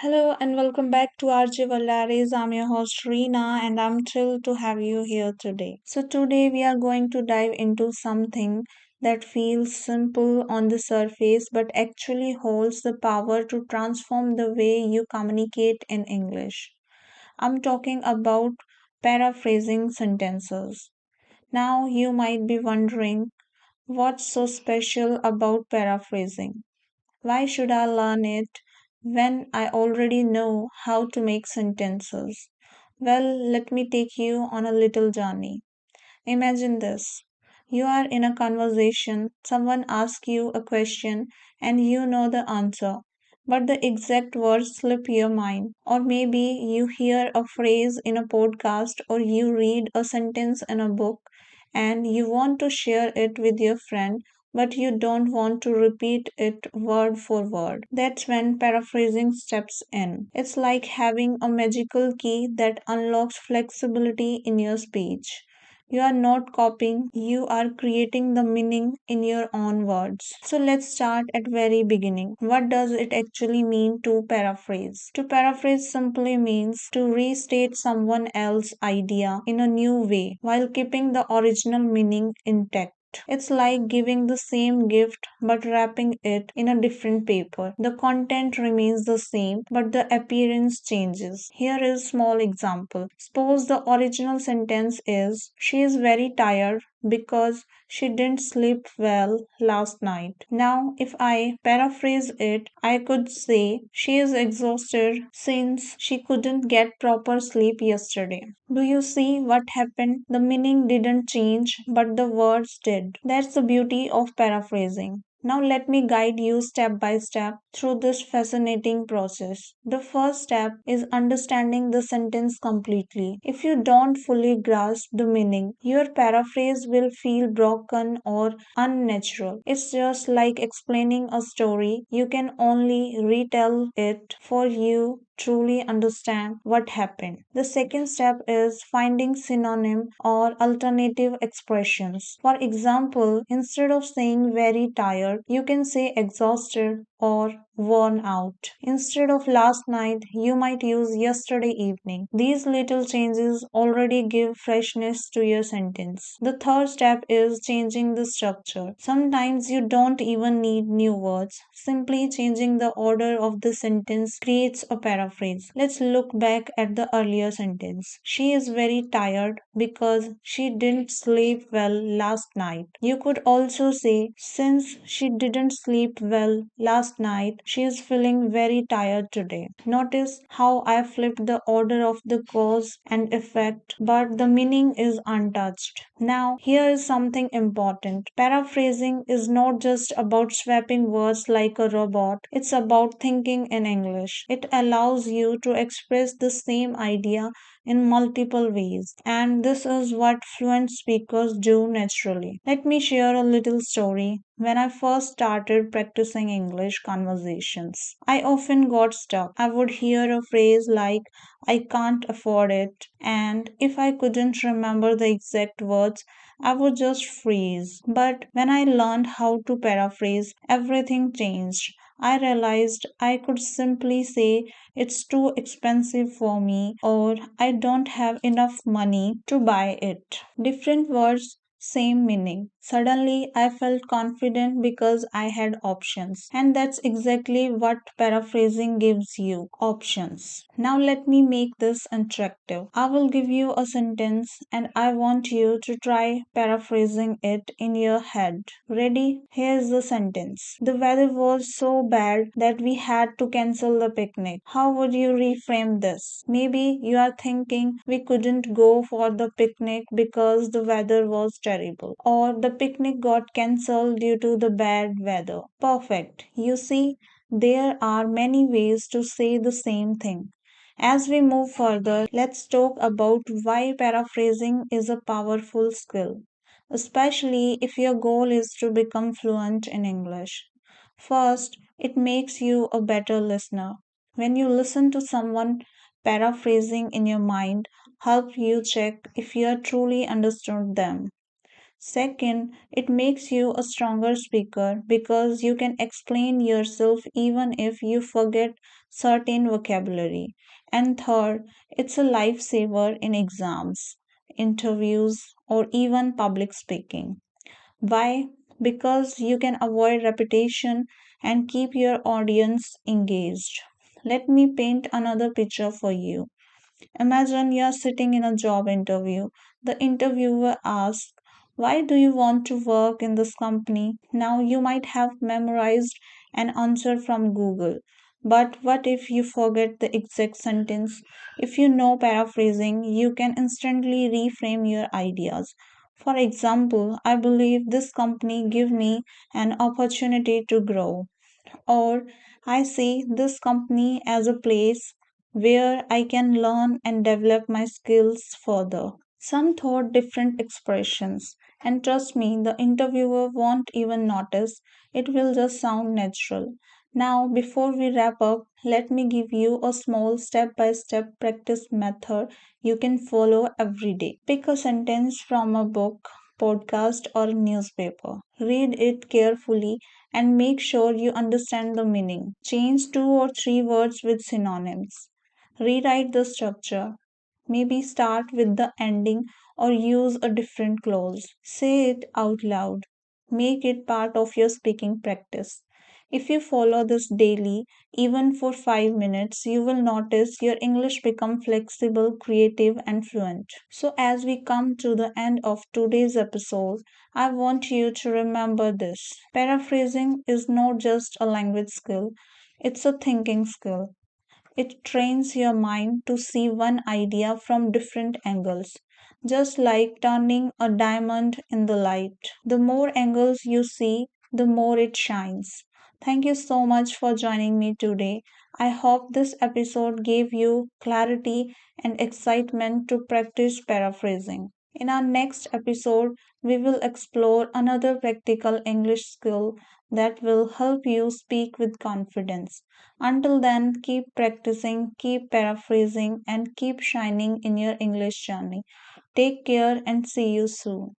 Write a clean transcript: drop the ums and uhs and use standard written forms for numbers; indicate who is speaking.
Speaker 1: Hello and welcome back to RJ Vallaris. I'm your host Reena and I'm thrilled to have you here today. So today we are going to dive into something that feels simple on the surface but actually holds the power to transform the way you communicate in English. I'm talking about paraphrasing sentences. Now you might be wondering what's so special about paraphrasing? Why should I learn it when I already know how to make sentences? Well, let me take you on a little journey. Imagine this. You are in a conversation, someone asks you a question, and you know the answer, but the exact words slip your mind. Or maybe you hear a phrase in a podcast, or you read a sentence in a book, and you want to share it with your friend, but you don't want to repeat it word for word. That's when paraphrasing steps in. It's like having a magical key that unlocks flexibility in your speech. You are not copying, you are creating the meaning in your own words. So let's start at very beginning. What does it actually mean to paraphrase? To paraphrase simply means to restate someone else's idea in a new way while keeping the original meaning intact. It's like giving the same gift but wrapping it in a different paper. The content remains the same but the appearance changes. Here is a small example. Suppose the original sentence is she is very tired because she didn't sleep well last night. Now, if I paraphrase it, I could say she is exhausted since she couldn't get proper sleep yesterday. Do you see what happened? The meaning didn't change, but the words did. That's the beauty of paraphrasing. Now, let me guide you step by step through this fascinating process. The first step is understanding the sentence completely. If you don't fully grasp the meaning, your paraphrase will feel broken or unnatural. It's just like explaining a story. You can only retell it for you truly understand what happened. The second step is finding synonym or alternative expressions. For example, instead of saying very tired, you can say exhausted or worn out. Instead of last night, you might use yesterday evening. These little changes already give freshness to your sentence. The third step is changing the structure. Sometimes you don't even need new words. Simply changing the order of the sentence creates a paraphrase. Let's look back at the earlier sentence. She is very tired because she didn't sleep well last night. You could also say, since she didn't sleep well last night, she is feeling very tired today. Notice how I flipped the order of the cause and effect, but the meaning is untouched. Now, here is something important. Paraphrasing is not just about swapping words like a robot, it's about thinking in English. It allows you to express the same idea in multiple ways, and this is what fluent speakers do naturally. Let me share a little story. When I first started practicing English conversations, I often got stuck. I would hear a phrase like, I can't afford it, and if I couldn't remember the exact words, I would just freeze. But when I learned how to paraphrase, everything changed. I realized I could simply say it's too expensive for me or I don't have enough money to buy it. Different words, same meaning. Suddenly, I felt confident because I had options. And that's exactly what paraphrasing gives you options. Now, let me make this interactive. I will give you a sentence and I want you to try paraphrasing it in your head. Ready? Here's the sentence. The weather was so bad that we had to cancel the picnic. How would you reframe this? Maybe you are thinking we couldn't go for the picnic because the weather was terrible, or the picnic got cancelled due to the bad weather. Perfect. You see, there are many ways to say the same thing. As we move further, let's talk about why paraphrasing is a powerful skill, especially if your goal is to become fluent in English. First, it makes you a better listener. When you listen to someone, paraphrasing in your mind help you check if you are truly understood them. Second, it makes you a stronger speaker because you can explain yourself even if you forget certain vocabulary. And third, it's a lifesaver in exams, interviews, or even public speaking. Why? Because you can avoid repetition and keep your audience engaged. Let me paint another picture for you. Imagine you're sitting in a job interview. The interviewer asks, "Why do you want to work in this company?" Now, you might have memorized an answer from Google. But what if you forget the exact sentence? If you know paraphrasing, you can instantly reframe your ideas. For example, I believe this company give me an opportunity to grow, or I see this company as a place where I can learn and develop my skills further. Some thought different expressions, and trust me, the interviewer won't even notice. It will just sound natural. Now, before we wrap up, let me give you a small step by step practice method you can follow every day. Pick a sentence from a book, podcast, or newspaper. Read it carefully and make sure you understand the meaning. Change two or three words with synonyms. Rewrite the structure. Maybe start with the ending or use a different clause. Say it out loud. Make it part of your speaking practice. If you follow this daily, even for 5 minutes, you will notice your English become flexible, creative, and fluent. So, as we come to the end of today's episode, I want you to remember this. Paraphrasing is not just a language skill, it's a thinking skill. It trains your mind to see one idea from different angles, just like turning a diamond in the light. The more angles you see, the more it shines. Thank you so much for joining me today. I hope this episode gave you clarity and excitement to practice paraphrasing. In our next episode, we will explore another practical English skill that will help you speak with confidence. Until then, keep practicing, keep paraphrasing, and keep shining in your English journey. Take care and see you soon.